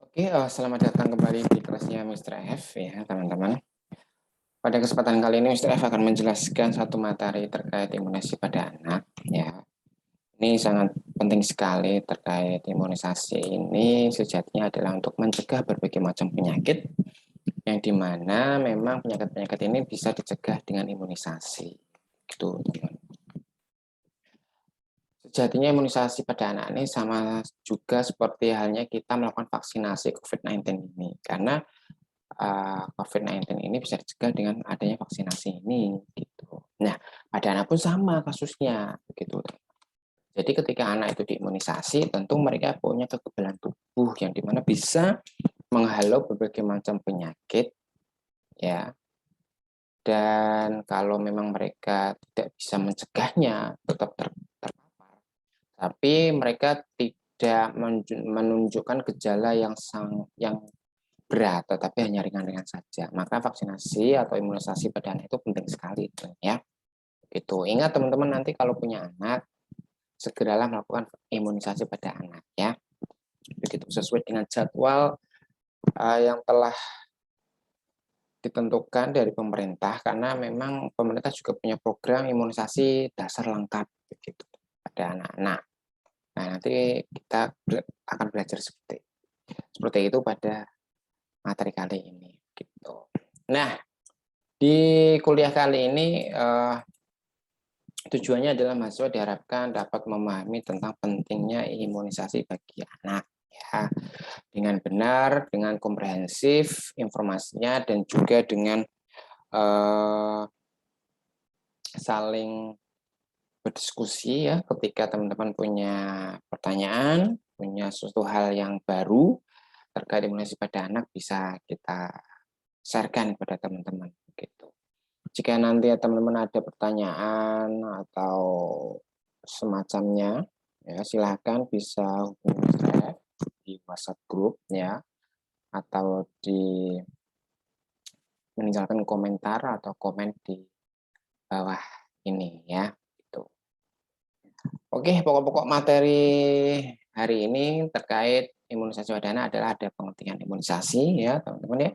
Oke, selamat datang kembali di kelasnya Mr. F ya, teman-teman. Pada kesempatan kali ini Mr. F akan menjelaskan satu materi terkait imunisasi pada anak ya. Ini sangat penting sekali terkait imunisasi ini sejatinya adalah untuk mencegah berbagai macam penyakit yang dimana memang penyakit-penyakit ini bisa dicegah dengan imunisasi. Gitu, teman. Sejatinya imunisasi pada anak ini sama juga seperti halnya kita melakukan vaksinasi COVID-19 ini. Karena COVID-19 ini bisa dicegah dengan adanya vaksinasi ini gitu. Nah, pada anak pun sama kasusnya begitu. Jadi ketika anak itu diimunisasi, tentu mereka punya kekebalan tubuh yang dimana bisa menghalau berbagai macam penyakit ya. Dan kalau memang mereka tidak bisa mencegahnya, tetap terpapar. Tapi mereka tidak menunjukkan gejala yang berat, tetapi hanya ringan-ringan saja. Maka vaksinasi atau imunisasi pada anak itu penting sekali, ya. Itu ingat teman-teman nanti kalau punya anak, segeralah melakukan imunisasi pada anak, ya. Begitu sesuai dengan jadwal yang telah ditentukan dari pemerintah, karena memang pemerintah juga punya program imunisasi dasar lengkap begitu pada anak-anak. Nah, nanti kita akan belajar seperti itu pada materi kali ini, gitu. Nah, di kuliah kali ini tujuannya adalah mahasiswa diharapkan dapat memahami tentang pentingnya imunisasi bagi anak ya, dengan benar, dengan komprehensif informasinya dan juga dengan saling berdiskusi ya ketika teman-teman punya pertanyaan, punya sesuatu hal yang baru terkait imunisasi pada anak bisa kita sharekan kepada teman-teman gitu. Jika nanti teman-teman ada pertanyaan atau semacamnya, ya silahkan bisa hubungi saya di WhatsApp grup ya, atau meninggalkan komentar atau komen di bawah ini ya. Gitu. Oke, pokok-pokok materi hari ini terkait imunisasi pada anak adalah ada pengertian imunisasi ya teman-teman ya,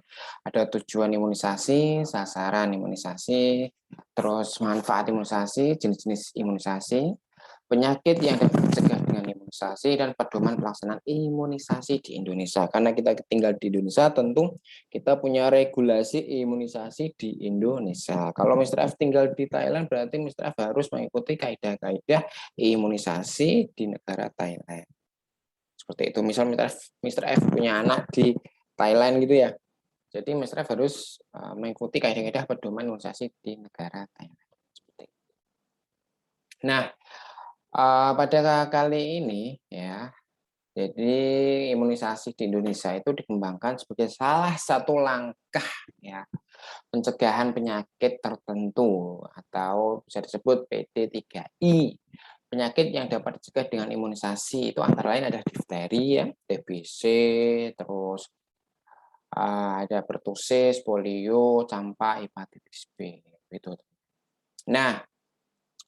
ada tujuan imunisasi, sasaran imunisasi, terus manfaat imunisasi, jenis-jenis imunisasi, penyakit yang dapat dicegah dengan imunisasi, dan pedoman pelaksanaan imunisasi di Indonesia. Karena kita tinggal di Indonesia, tentu kita punya regulasi imunisasi di Indonesia. Kalau Mr. F tinggal di Thailand, berarti Mr. F harus mengikuti kaidah-kaidah imunisasi di negara Thailand. Seperti itu. Misal Mr. F punya anak di Thailand gitu ya. Jadi Mr. F harus mengikuti kaidah-kaidah pedoman imunisasi di negara Thailand. Seperti itu. Nah, pada kali ini ya, jadi imunisasi di Indonesia itu dikembangkan sebagai salah satu langkah ya pencegahan penyakit tertentu atau bisa disebut PD3I. Penyakit yang dapat dicegah dengan imunisasi itu antara lain ada difteri ya, TBC, terus ada pertusis, polio, campak, hepatitis B. Itu. Nah,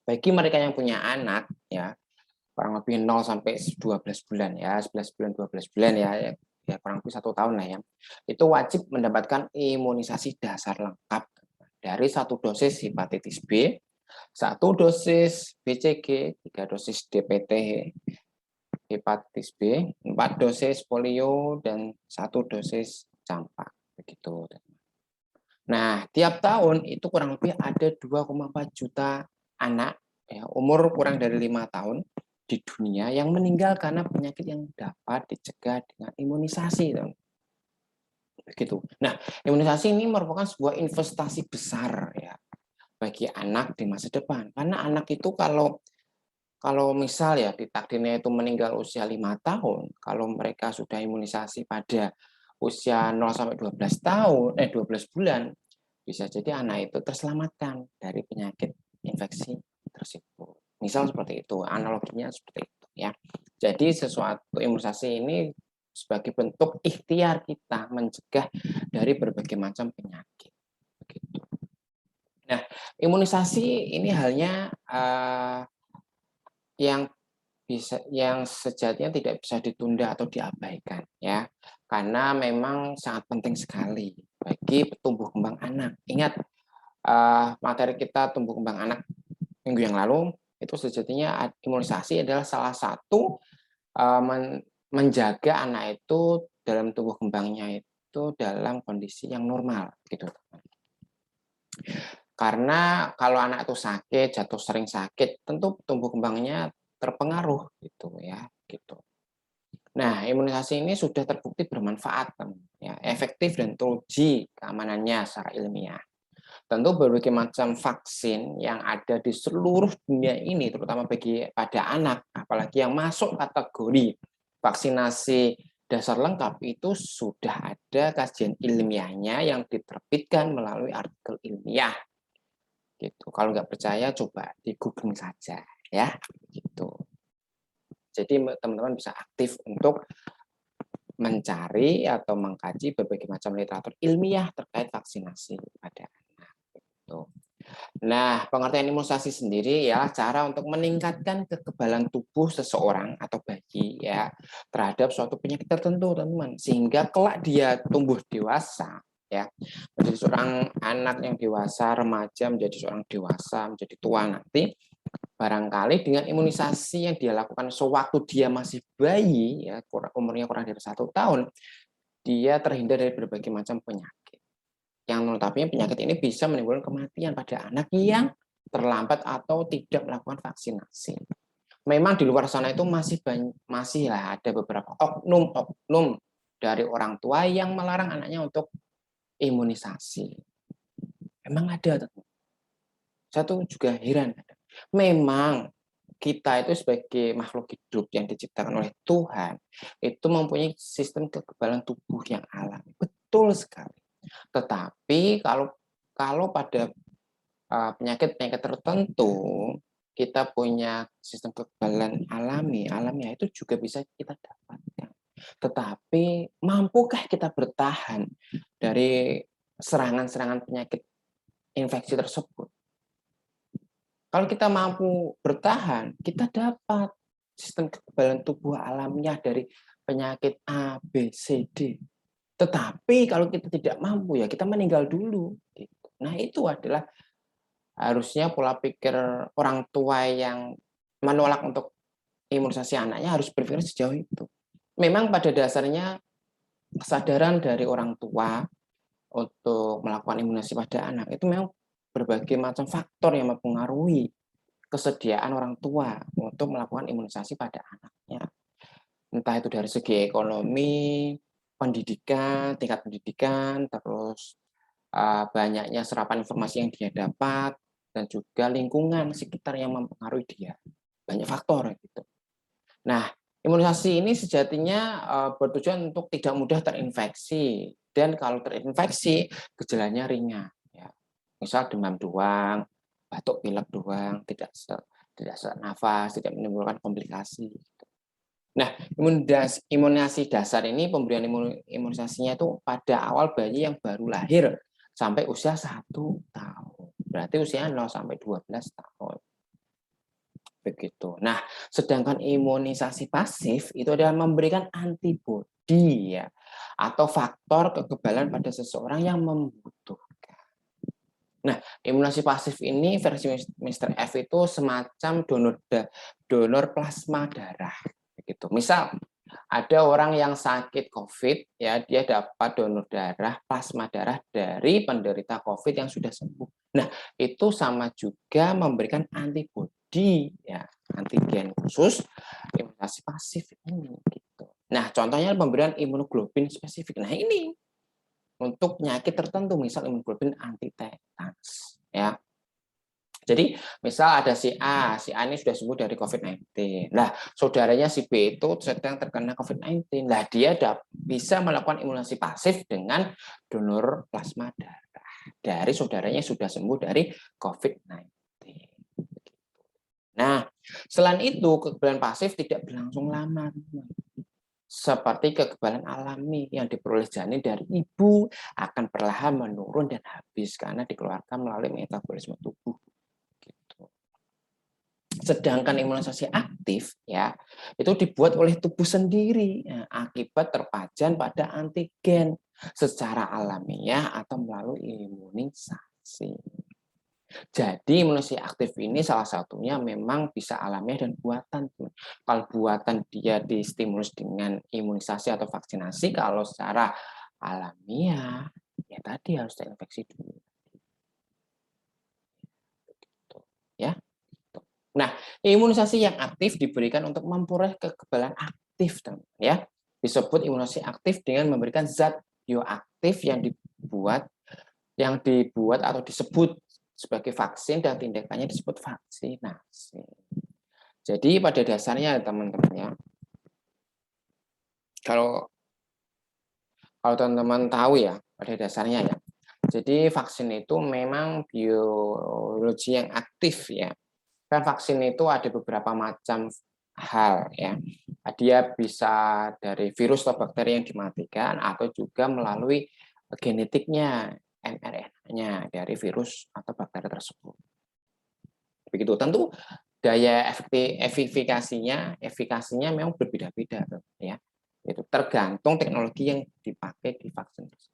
bagi mereka yang punya anak ya, kurang lebih 0 sampai 12 bulan ya, 11 bulan 12 bulan ya, ya kurang lebih 1 tahun lah ya. Itu wajib mendapatkan imunisasi dasar lengkap dari 1 dosis hepatitis B, 1 dosis BCG, 3 dosis DPT hepatitis B, 4 dosis polio, dan 1 dosis campak begitu. Nah, tiap tahun itu kurang lebih ada 2,4 juta anak ya, umur kurang dari 5 tahun di dunia yang meninggal karena penyakit yang dapat dicegah dengan imunisasi. Begitu. Nah, imunisasi ini merupakan sebuah investasi besar ya bagi anak di masa depan. Karena anak itu kalau misal ya ditakdirnya itu meninggal usia 5 tahun, kalau mereka sudah imunisasi pada usia 0 sampai 12 tahun, 12 bulan, bisa jadi anak itu terselamatkan dari penyakit infeksi tersebut. Misal seperti itu, analoginya seperti itu ya. Jadi sesuatu imunisasi ini sebagai bentuk ikhtiar kita mencegah dari berbagai macam penyakit. Begitu. Nah, imunisasi ini halnya yang sejatinya tidak bisa ditunda atau diabaikan ya. Karena memang sangat penting sekali bagi tumbuh kembang anak. Ingat materi kita tumbuh kembang anak minggu yang lalu itu sejatinya imunisasi adalah salah satu menjaga anak itu dalam tumbuh kembangnya itu dalam kondisi yang normal gitu. Karena kalau anak itu sakit, jatuh sering sakit, tentu tumbuh kembangnya terpengaruh gitu ya, gitu. Nah, imunisasi ini sudah terbukti bermanfaat, ya, efektif dan teruji keamanannya secara ilmiah. Tentu berbagai macam vaksin yang ada di seluruh dunia ini, terutama pada anak, apalagi yang masuk kategori vaksinasi dasar lengkap itu sudah ada kajian ilmiahnya yang diterbitkan melalui artikel ilmiah. Gitu. Kalau nggak percaya, coba di Google saja, ya. Gitu. Jadi teman-teman bisa aktif untuk mencari atau mengkaji berbagai macam literatur ilmiah terkait vaksinasi pada anak. Gitu. Nah, pengertian imunisasi sendiri ya cara untuk meningkatkan kekebalan tubuh seseorang atau bayi ya terhadap suatu penyakit tertentu, teman-teman, sehingga kelak dia tumbuh dewasa ya menjadi seorang anak yang dewasa, remaja menjadi seorang dewasa, menjadi tua nanti barangkali dengan imunisasi yang dia lakukan sewaktu dia masih bayi ya umurnya kurang dari 1 tahun, dia terhindar dari berbagai macam penyakit. Yang notabene penyakit ini bisa menimbulkan kematian pada anak yang terlambat atau tidak melakukan vaksinasi. Memang di luar sana itu masih ada beberapa oknum-oknum dari orang tua yang melarang anaknya untuk imunisasi. Memang ada. Saya tuh juga heran. Memang kita itu sebagai makhluk hidup yang diciptakan oleh Tuhan itu mempunyai sistem kekebalan tubuh yang alami. Betul sekali. Tetapi kalau pada penyakit-penyakit tertentu kita punya sistem kekebalan alamiah itu juga bisa kita dapatkan. Tetapi mampukah kita bertahan dari serangan-serangan penyakit infeksi tersebut? Kalau kita mampu bertahan, kita dapat sistem kekebalan tubuh alamiah dari penyakit A, B, C, D. Tetapi kalau kita tidak mampu, ya kita meninggal dulu. Nah, itu adalah harusnya pola pikir orang tua yang menolak untuk imunisasi anaknya harus berpikir sejauh itu. Memang pada dasarnya kesadaran dari orang tua untuk melakukan imunisasi pada anak itu memang berbagai macam faktor yang mempengaruhi kesediaan orang tua untuk melakukan imunisasi pada anaknya. Entah itu dari segi ekonomi, pendidikan, tingkat pendidikan, terus banyaknya serapan informasi yang dia dapat, dan juga lingkungan sekitar yang mempengaruhi dia. Banyak faktor gitu. Nah, imunisasi ini sejatinya bertujuan untuk tidak mudah terinfeksi, dan kalau terinfeksi gejalanya ringan. Ya. Misal demam doang, batuk pilek doang, tidak sesak nafas, tidak menimbulkan komplikasi. Nah, imunisasi dasar ini pemberian imunisasinya itu pada awal bayi yang baru lahir sampai usia 1 tahun. Berarti usia 0 sampai 12 tahun. Begitu. Nah, sedangkan imunisasi pasif itu adalah memberikan antibodi ya atau faktor kekebalan pada seseorang yang membutuhkan. Nah, imunisasi pasif ini versi Mr. F itu semacam donor plasma darah. Begitu. Misal ada orang yang sakit COVID, ya dia dapat donor darah, plasma darah dari penderita COVID yang sudah sembuh. Nah, itu sama juga memberikan antibodi, ya antigen khusus imunisasi pasif ini. Gitu. Nah, contohnya pemberian imunoglobulin spesifik. Nah, ini untuk penyakit tertentu, misal imunoglobulin anti tetanus, ya. Jadi, misal ada si A ini sudah sembuh dari COVID-19. Nah, saudaranya si B itu sedang terkena COVID-19. Nah, dia bisa melakukan imunisasi pasif dengan donor plasma darah dari saudaranya sudah sembuh dari COVID-19. Nah, selain itu, kekebalan pasif tidak berlangsung lama. Seperti kekebalan alami yang diperoleh janin dari ibu akan perlahan menurun dan habis karena dikeluarkan melalui metabolisme tubuh. Sedangkan imunisasi aktif ya itu dibuat oleh tubuh sendiri akibat terpajan pada antigen secara alamiah atau melalui imunisasi. Jadi imunisasi aktif ini salah satunya memang bisa alamiah dan buatan. Kalau buatan dia distimulus dengan imunisasi atau vaksinasi, kalau secara alamiah ya tadi harus terinfeksi dulu. Ya. Nah, imunisasi yang aktif diberikan untuk memperoleh kekebalan aktif, teman, ya. Disebut imunisasi aktif dengan memberikan zat bioaktif yang dibuat atau disebut sebagai vaksin dan tindakannya disebut vaksinasi. Jadi pada dasarnya teman-teman ya, kalau teman-teman tahu ya, pada dasarnya ya. Jadi vaksin itu memang biologi yang aktif ya. Kan vaksin itu ada beberapa macam hal ya. Dia bisa dari virus atau bakteri yang dimatikan atau juga melalui genetiknya, mRNA-nya dari virus atau bakteri tersebut. Begitu. Tentu daya efikasinya memang berbeda-beda ya. Itu tergantung teknologi yang dipakai di vaksin tersebut.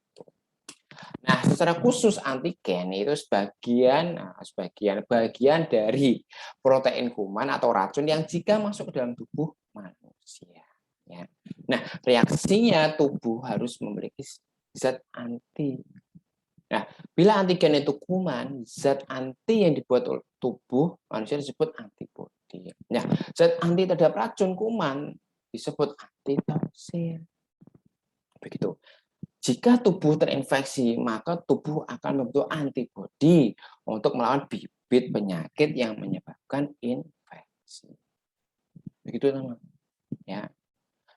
Nah, secara khusus antigen itu bagian dari protein kuman atau racun yang jika masuk ke dalam tubuh manusia. Ya. Nah, reaksinya tubuh harus memiliki zat anti. Nah, bila antigen itu kuman, zat anti yang dibuat oleh tubuh manusia disebut antibodi. Nah, zat anti terhadap racun kuman disebut antitoksin. Begitu. Jika tubuh terinfeksi, maka tubuh akan membentuk antibodi untuk melawan bibit penyakit yang menyebabkan infeksi. Begitu, teman. Ya.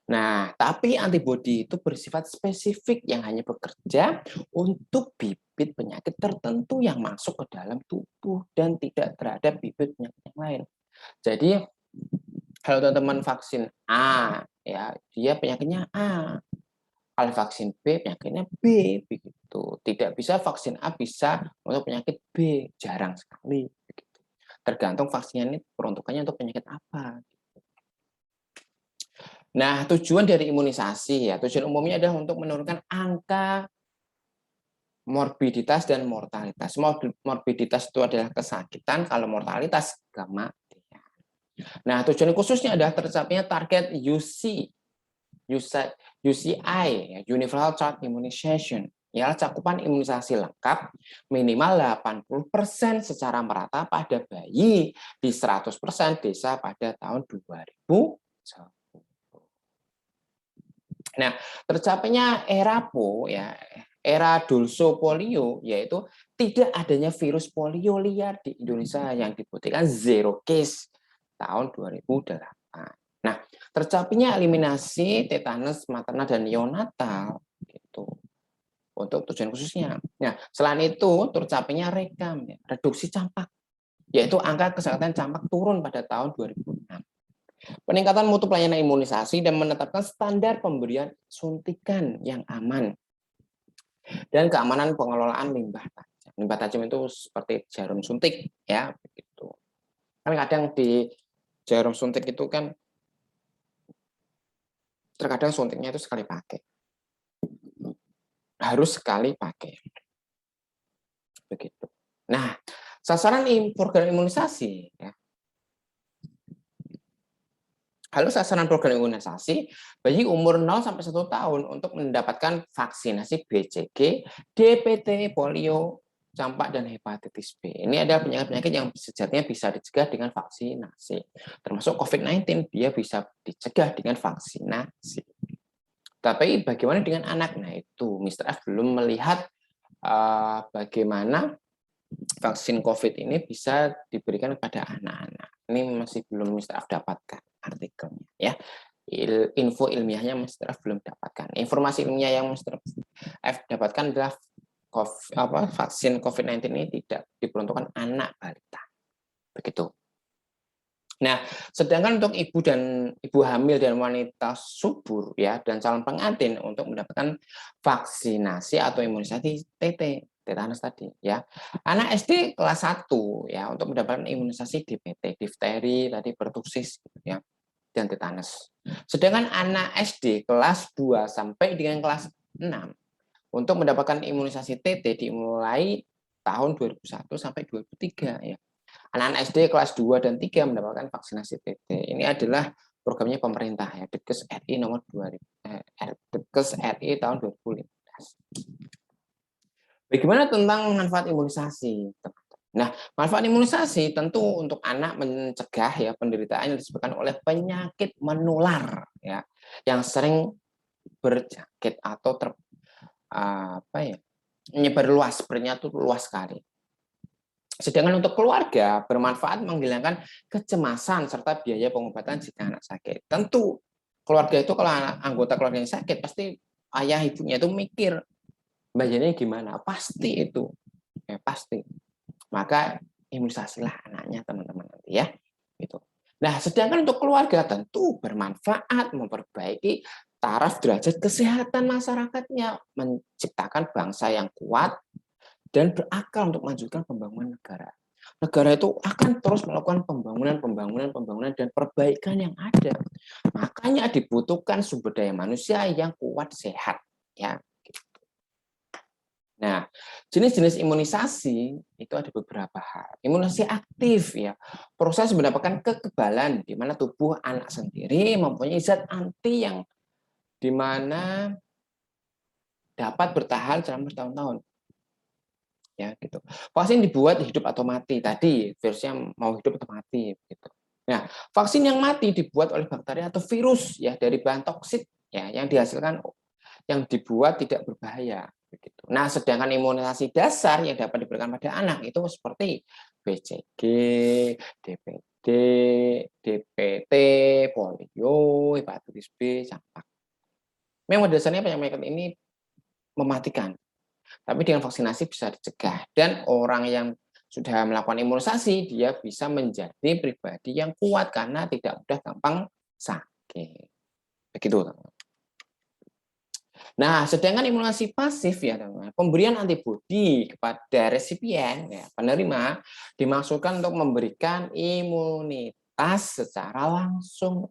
Nah, tapi antibodi itu bersifat spesifik yang hanya bekerja untuk bibit penyakit tertentu yang masuk ke dalam tubuh dan tidak terhadap bibit penyakit yang lain. Jadi, kalau teman-teman vaksin A, ya, dia penyakitnya A. Kalau vaksin B, penyakitnya B, begitu. Tidak bisa vaksin A bisa untuk penyakit B, jarang sekali. Begitu. Tergantung vaksinnya ini peruntukannya untuk penyakit apa. Nah, tujuan dari imunisasi ya, tujuan umumnya adalah untuk menurunkan angka morbiditas dan mortalitas. Morbiditas itu adalah kesakitan, kalau mortalitas kematian. Nah, tujuan khususnya adalah tercapainya target UCI, Universal Child Immunization, ya cakupan imunisasi lengkap minimal 80% secara merata pada bayi di 100% desa pada tahun 2010. Nah, tercapainya era dulso polio, yaitu tidak adanya virus polio liar di Indonesia yang dibuktikan zero case tahun 2008. Nah, tercapainya eliminasi tetanus maternal dan neonatal gitu untuk tujuan khususnya. Nah, selain itu tercapainya reduksi campak, yaitu angka kesehatan campak turun pada tahun 2006. Peningkatan mutu pelayanan imunisasi dan menetapkan standar pemberian suntikan yang aman dan keamanan pengelolaan limbah tajam. Limbah tajam itu seperti jarum suntik ya begitu. Kan kadang di jarum suntik itu kan terkadang suntiknya itu sekali pakai. Harus sekali pakai. Begitu. Nah, sasaran program imunisasi ya. Halo, sasaran program imunisasi bayi umur 0 sampai 1 tahun untuk mendapatkan vaksinasi BCG, DPT, polio, campak dan hepatitis B. Ini ada penyakit-penyakit yang sejatinya bisa dicegah dengan vaksinasi. Termasuk COVID-19 dia bisa dicegah dengan vaksinasi. Tapi bagaimana dengan anak? Nah, itu Mr. F belum melihat bagaimana vaksin COVID ini bisa diberikan kepada anak-anak. Ini masih belum Mr. F dapatkan artikelnya ya. Info ilmiahnya Mr. F belum dapatkan. Informasi ilmiah yang Mr. F dapatkan adalah vaksin COVID-19 ini tidak diperuntukkan anak balita. Begitu. Nah, sedangkan untuk ibu hamil dan wanita subur ya dan calon pengantin untuk mendapatkan vaksinasi atau imunisasi TT. tetanus tadi ya. Anak SD kelas 1 ya untuk mendapatkan imunisasi DPT, difteri, tadi pertusis gitu ya, dan tetanus. Sedangkan anak SD kelas 2 sampai dengan kelas 6 untuk mendapatkan imunisasi TT dimulai tahun 2001 sampai 2003 ya. Anak-anak SD kelas 2 dan 3 mendapatkan vaksinasi TT. Ini adalah programnya pemerintah ya, Dinkes RI nomor 2000 Dinkes RI tahun 2015. Bagaimana tentang manfaat imunisasi? Nah, manfaat imunisasi tentu untuk anak mencegah ya penderitaan yang disebabkan oleh penyakit menular ya yang sering berjangkit atau menyebar luas, bernyatu luas sekali. Sedangkan untuk keluarga bermanfaat menghilangkan kecemasan serta biaya pengobatan jika anak sakit. Tentu keluarga itu kalau anggota keluarganya sakit pasti ayah ibunya itu mikir bayarnya gimana, pasti itu ya pasti. Maka imunisasilah anaknya teman-teman nanti ya. Gitu. Nah, sedangkan untuk keluarga tentu bermanfaat memperbaiki taraf derajat kesehatan masyarakatnya, menciptakan bangsa yang kuat dan berakal untuk melanjutkan pembangunan negara. Negara itu akan terus melakukan pembangunan dan perbaikan yang ada. Makanya dibutuhkan sumber daya manusia yang kuat, sehat. Ya. Nah, jenis-jenis imunisasi itu ada beberapa hal. Imunisasi aktif ya, proses mendapatkan kekebalan di mana tubuh anak sendiri mempunyai zat anti yang di mana dapat bertahan selama bertahun-tahun. Ya, gitu. Vaksin dibuat hidup atau mati. Tadi virusnya mau hidup atau mati gitu. Nah, vaksin yang mati dibuat oleh bakteri atau virus ya dari bahan toksit ya yang dihasilkan yang dibuat tidak berbahaya begitu. Nah, sedangkan imunisasi dasar yang dapat diberikan pada anak itu seperti BCG, DPT, DPT, polio, hepatitis B, campak. Memang dasarnya penyakit ini mematikan. Tapi dengan vaksinasi bisa dicegah. Dan orang yang sudah melakukan imunisasi, dia bisa menjadi pribadi yang kuat karena tidak mudah gampang sakit. Begitu, teman-teman. Nah, sedangkan imunisasi pasif ya, teman-teman, pemberian antibodi kepada resipien, ya, penerima, dimaksudkan untuk memberikan imunitas secara langsung.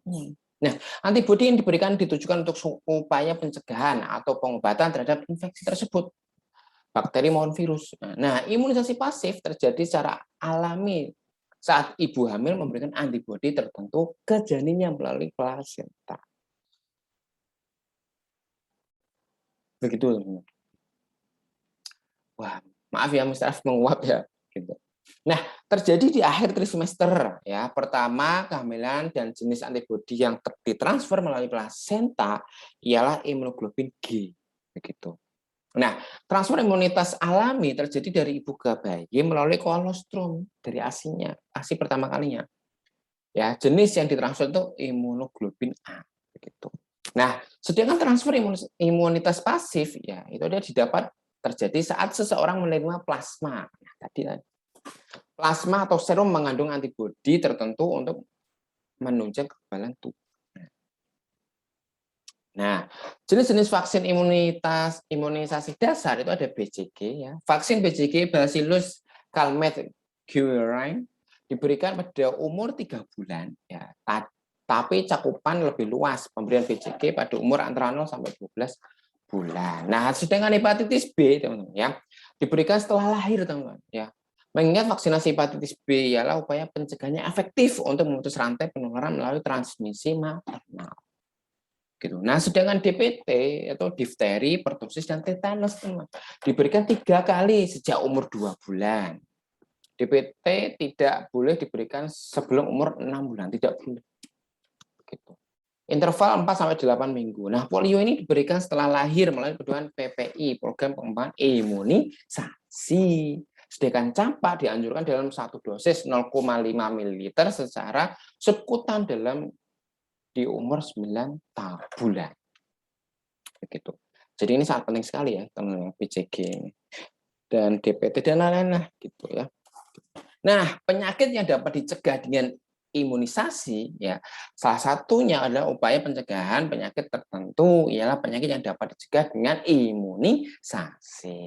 Nah, antibodi yang diberikan ditujukan untuk upaya pencegahan atau pengobatan terhadap infeksi tersebut, bakteri maupun virus. Nah, imunisasi pasif terjadi secara alami saat ibu hamil memberikan antibodi tertentu ke janinnya melalui plasenta. Begitu, teman-teman. Wah, maaf ya, Mr. F menguap ya. Gitu. Nah, terjadi di akhir trimester ya. Pertama, kehamilan dan jenis antibodi yang ditransfer melalui plasenta ialah imunoglobulin G. Begitu. Nah, transfer imunitas alami terjadi dari ibu ke bayi melalui kolostrum dari asinya, asi pertama kalinya. Ya, jenis yang ditransfer itu imunoglobulin A, begitu. Nah, sedangkan transfer imunitas pasif ya, itu dia didapat terjadi saat seseorang menerima plasma. Nah, tadi plasma atau serum mengandung antibodi tertentu untuk menunjang kekebalan tubuh. Nah, jenis-jenis vaksin imunisasi dasar itu ada BCG ya. Vaksin BCG Bacillus calmette-guerin diberikan pada umur 3 bulan ya. Tapi cakupan lebih luas pemberian BCG pada umur antara 0 sampai 12 bulan. Nah, sedangkan hepatitis B teman-teman ya, diberikan setelah lahir teman-teman ya. Mengingat vaksinasi hepatitis B ialah upaya pencegahannya efektif untuk memutus rantai penularan melalui transmisi maternal. Gitu. Nah, sedangkan DPT atau difteri, pertusis, dan tetanus teman, diberikan 3 kali sejak umur 2 bulan. DPT tidak boleh diberikan sebelum umur 6 bulan, tidak boleh. Gitu. Interval 4 sampai 8 minggu. Nah, polio ini diberikan setelah lahir melalui kebutuhan PPI, program pengembangan imunisasi. Sedangkan campak dianjurkan dalam satu dosis 0,5 ml secara subkutan dalam di umur 9 bulan. Begitu. Jadi ini sangat penting sekali ya, teman-teman, BCG ini. Dan DPT dan lain-lain lah gitu ya. Nah, penyakit yang dapat dicegah dengan imunisasi ya, salah satunya adalah upaya pencegahan penyakit tertentu ialah penyakit yang dapat dicegah dengan imunisasi.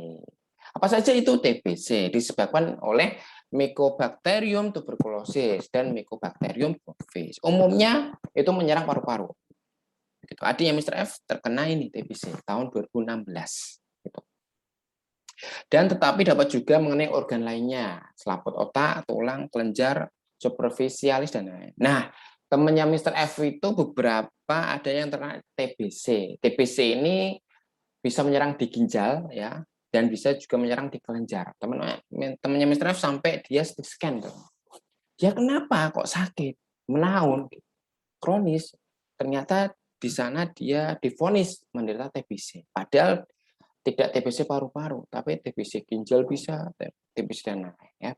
Apa saja itu TBC? Disebabkan oleh Mycobacterium tuberculosis dan Mycobacterium bovis. Umumnya itu menyerang paru-paru. Gitu. Adiknya Mr. F terkena ini TBC tahun 2016. Gitu. Dan tetapi dapat juga mengenai organ lainnya, selaput otak, tulang, kelenjar, superficialis, dan lain-lain. Nah, temannya Mr. F itu beberapa ada yang terkena TBC. TBC ini bisa menyerang di ginjal, ya, dan bisa juga menyerang di kelenjar. Temannya Mr. F sampai dia CT scan. Dia kenapa kok sakit? Menaun, kronis. Ternyata di sana dia divonis menderita TBC. Padahal tidak TBC paru-paru, tapi TBC ginjal bisa, TBC dan lain-lain. Ya,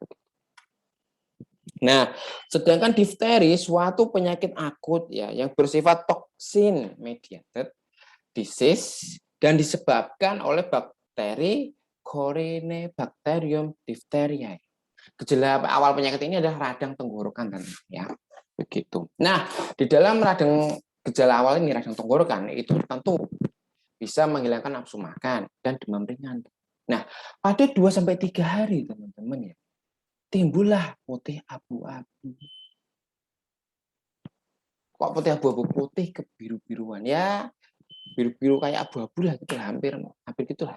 nah, sedangkan difteri suatu penyakit akut ya yang bersifat toksin mediated disease dan disebabkan oleh bakteri Corynebacterium diphtheriae. Gejala awal penyakit ini adalah radang tenggorokan, ya. Begitu. Nah, di dalam gejala awal ini radang tenggorokan itu tentu bisa menghilangkan nafsu makan dan demam ringan. Nah, pada 2 sampai 3 hari, teman-teman, ya, timbullah putih abu-abu. Kok putih abu-abu? Putih ke biru-biruan, ya, biru-biru kayak abu-abu lah, gitu, hampir gitulah.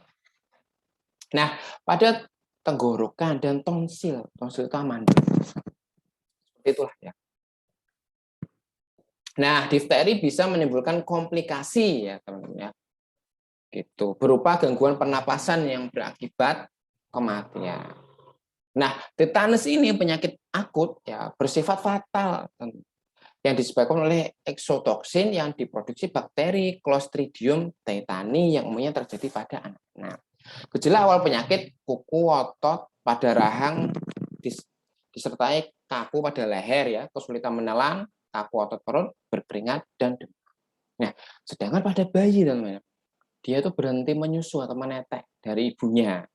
Nah, pada tenggorokan dan tonsil itu amandel. Seperti itulah, ya. Nah, difteri bisa menimbulkan komplikasi, ya, teman-teman, ya. Gitu, berupa gangguan pernapasan yang berakibat kematian. Nah, tetanus ini penyakit akut, ya, bersifat fatal yang disebabkan oleh eksotoksin yang diproduksi bakteri Clostridium tetani yang umumnya terjadi pada anak. Nah, gejala awal penyakit kuku, otot pada rahang disertai kaku pada leher, ya, kesulitan menelan, kaku otot perut, berkeringat, dan demam. Nah, sedangkan pada bayi, teman-teman, dia itu berhenti menyusu atau menetek dari ibunya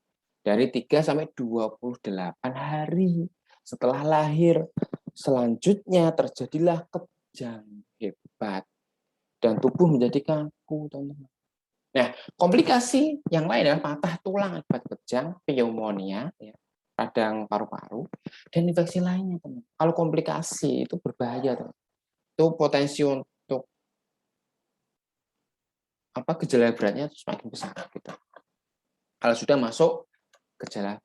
dari 3 sampai 28 hari setelah lahir. Selanjutnya terjadilah kejang hebat dan tubuh menjadi kaku, teman-teman. Nah, komplikasi yang lain adalah patah tulang akibat kejang, pneumonia, ya, radang paru-paru, dan infeksi lainnya, teman. Kalau komplikasi itu berbahaya, teman. Itu potensi untuk gejala beratnya semakin besar, gitu. Kalau sudah masuk gejala,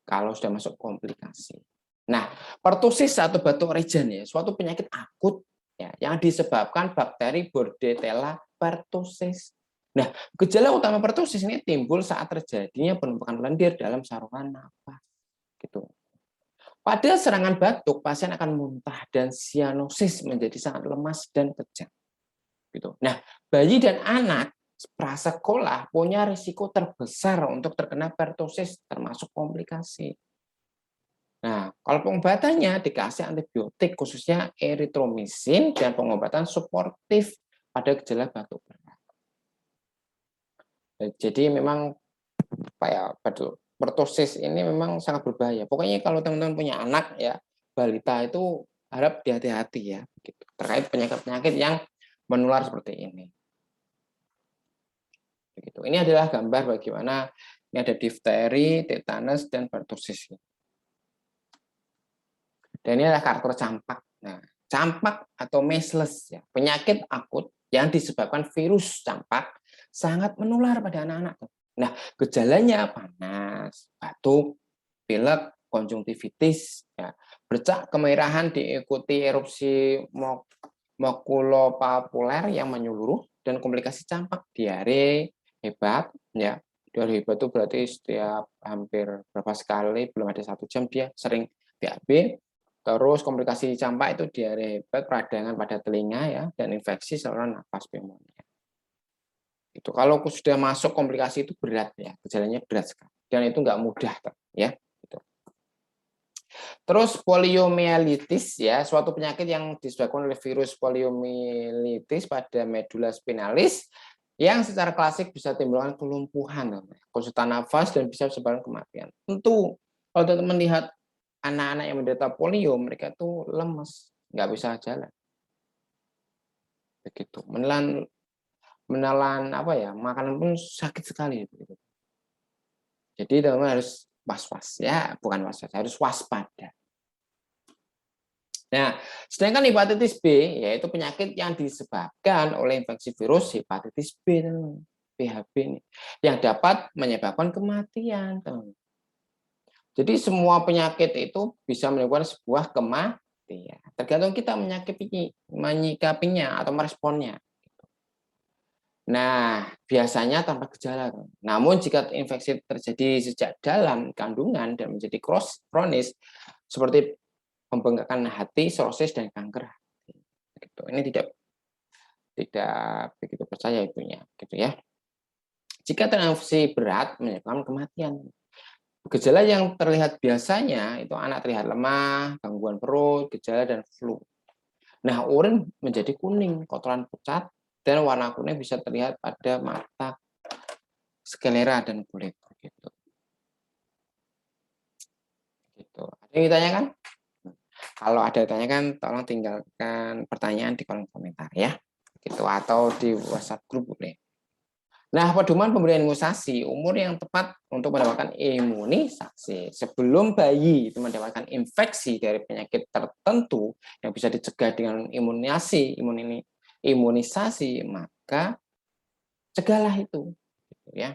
kalau sudah masuk komplikasi. Nah, pertusis atau batuk rejan, ya, suatu penyakit akut, ya, yang disebabkan bakteri Bordetella pertussis. Nah, gejala utama pertusis ini timbul saat terjadinya penumpukan lendir dalam saluran nafas. Gitu. Pada serangan batuk, pasien akan muntah dan sianosis menjadi sangat lemas dan kejang. Gitu. Nah, bayi dan anak prasekolah punya risiko terbesar untuk terkena pertusis termasuk komplikasi. Nah, kalau pengobatannya dikasih antibiotik khususnya eritromisin dan pengobatan suportif pada gejala batuk berat. Jadi memang pertusis ini memang sangat berbahaya. Pokoknya kalau teman-teman punya anak, ya, balita, itu harap hati-hati, ya, gitu, terkait penyakit-penyakit yang menular seperti ini. Begitu. Ini adalah gambar bagaimana ini ada difteri, tetanus, dan pertusis. Dan ini adalah karakter campak. Nah, campak atau measles, ya, penyakit akut yang disebabkan virus campak sangat menular pada anak-anak. Nah, gejalanya panas, batuk, pilek, konjungtivitis, ya, bercak kemerahan diikuti erupsi makulopapuler yang menyeluruh dan komplikasi campak, diare hebat, ya. Diare hebat itu berarti setiap hampir berapa sekali, belum ada 1 jam dia sering BAB. Terus komplikasi campak itu diare hebat, peradangan pada telinga, ya, dan infeksi saluran nafas pneumonia. Itu kalau sudah masuk komplikasi itu berat, ya, gejalanya berat sekali dan itu nggak mudah, ya. Gitu. Terus poliomyelitis, ya, suatu penyakit yang disebabkan oleh virus poliomyelitis pada medula spinalis yang secara klasik bisa timbulkan kelumpuhan, kesulitan nafas, dan bisa menyebabkan kematian. Tentu kalau teman-teman lihat anak-anak yang menderita polio, mereka tuh lemes, nggak bisa jalan. Begitu. Menelan makanan pun sakit sekali. Begitu. Jadi teman-teman harus was-was ya, bukan was-was, harus waspada. Nah, sedangkan hepatitis B yaitu penyakit yang disebabkan oleh infeksi virus hepatitis B, teman. PHB ini, yang dapat menyebabkan kematian, teman. Jadi semua penyakit itu bisa menimbulkan sebuah kematian. Tergantung kita menyikapinya atau meresponnya. Nah, biasanya tanpa gejala. Namun jika infeksi terjadi sejak dalam kandungan dan menjadi kronis, seperti pembengkakan hati, cirrosis, dan kanker hati. Gitu. Ini tidak begitu percaya ibunya, gitu ya. Jika terinfeksi berat menyebabkan kematian. Gejala yang terlihat biasanya itu anak terlihat lemah, gangguan perut, gejala dan flu. Nah, urin menjadi kuning, kotoran pucat, dan warna kuning bisa terlihat pada mata, sklera, dan kulit. Gitu. Gitu. Ada yang ditanyakan? Kalau ada ditanyakan, tolong tinggalkan pertanyaan di kolom komentar ya. Gitu. Atau di WhatsApp grup boleh. Nah, pedoman pemberian imunisasi, umur yang tepat untuk mendapatkan imunisasi. Sebelum bayi itu mendapatkan infeksi dari penyakit tertentu yang bisa dicegah dengan imunisasi, maka cegahlah itu. Ya.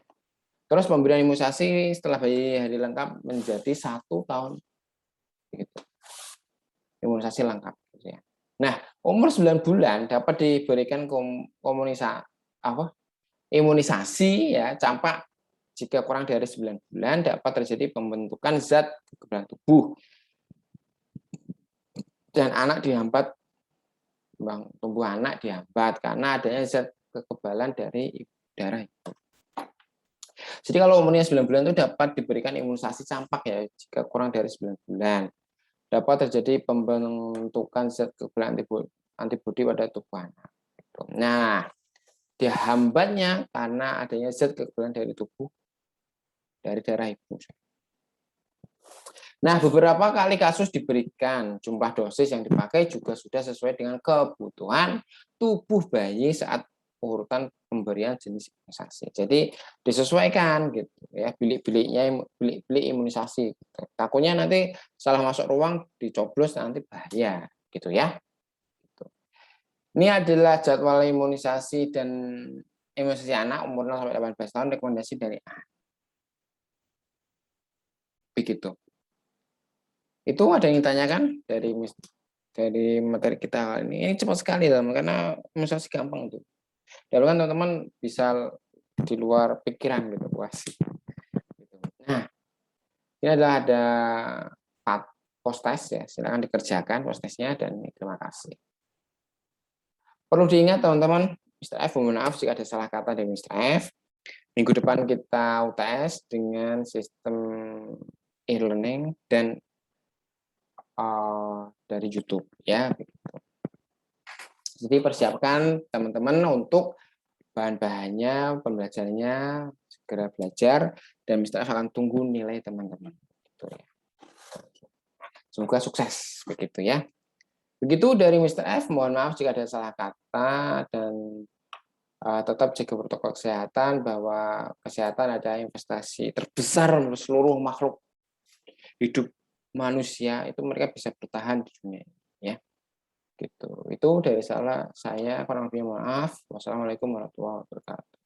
Terus pemberian imunisasi setelah bayi hari lengkap menjadi 1 tahun. Begitu. Imunisasi lengkap. Gitu ya. Nah, umur 9 bulan dapat diberikan imunisasi ya campak. Jika kurang dari 9 bulan dapat terjadi pembentukan zat kekebalan tubuh dan anak dihambat, tumbuh anak dihambat karena adanya zat kekebalan dari darah itu. Jadi kalau umurnya 9 bulan itu dapat diberikan imunisasi campak ya jika kurang dari 9 bulan. Dapat terjadi pembentukan zat kekebalan antibodi pada tubuh anak. Nah, dihambatnya karena adanya zat kekebalan dari tubuh dari darah ibu. Nah, beberapa kali kasus diberikan, jumlah dosis yang dipakai juga sudah sesuai dengan kebutuhan tubuh bayi saat urutan pemberian jenis imunisasi. Jadi disesuaikan gitu ya, bilik imunisasi. Gitu. Takutnya nanti salah masuk ruang dicoblos nanti bahaya gitu ya. Gitu. Ini adalah jadwal imunisasi dan imunisasi anak umur 0 sampai 18 tahun, rekomendasi dari A. Begitu. Itu ada yang ditanyakan dari materi kita ini. Ini cepat sekali teman karena imunisasi gampang tuh. Dan kan teman-teman bisa di luar pikiran gitu puas. Nah, ini adalah ada 4 post test ya. Silakan dikerjakan post testnya dan terima kasih. Perlu diingat teman-teman, Mr. F, mohon maaf jika ada salah kata dari Mr. F. Minggu depan kita UTS dengan sistem e-learning dan dari YouTube ya. Jadi persiapkan teman-teman untuk bahan-bahannya, pembelajarannya segera belajar dan Mr. F akan tunggu nilai teman-teman. Gitu ya. Semoga sukses begitu ya. Begitu dari Mr. F. Mohon maaf jika ada salah kata dan tetap jaga protokol kesehatan bahwa kesehatan adalah investasi terbesar untuk seluruh makhluk hidup manusia itu mereka bisa bertahan di dunia ini ya. Gitu. Itu dari saya kurang lebih maaf. Wassalamualaikum warahmatullahi wabarakatuh.